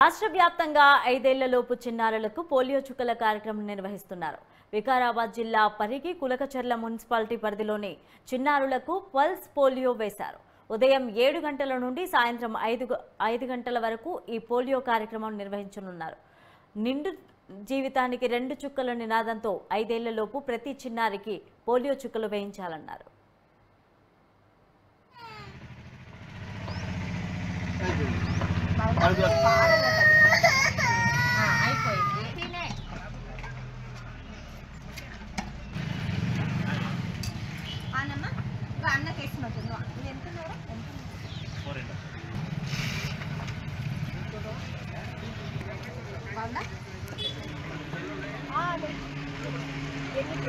రాష్ట్ర వ్యాప్తంగా 5 ఏళ్లలోపు చిన్నారులకు పోలియో చుక్కల కార్యక్రమం నిర్వహిస్తున్నారు. వికారాబాద్ జిల్లా పరిగి కులకచర్ల మున్సిపాలిటీ పరిధిలోని చిన్నారులకు పల్స్ పోలియో వేశారు. ఉదయం 7 గంటల నుండి సాయంత్రం 5 గంటల వరకు ఈ పోలియో కార్యక్రమం నిర్వహించనున్నారు. నిండు జీవితానికి 2 చుక్కల నినాదంతో 5 ఏళ్లలోపు ప్రతి చిన్నారికి పోలియో చుక్కలు వేయించాలన్నారు. ఎన్ని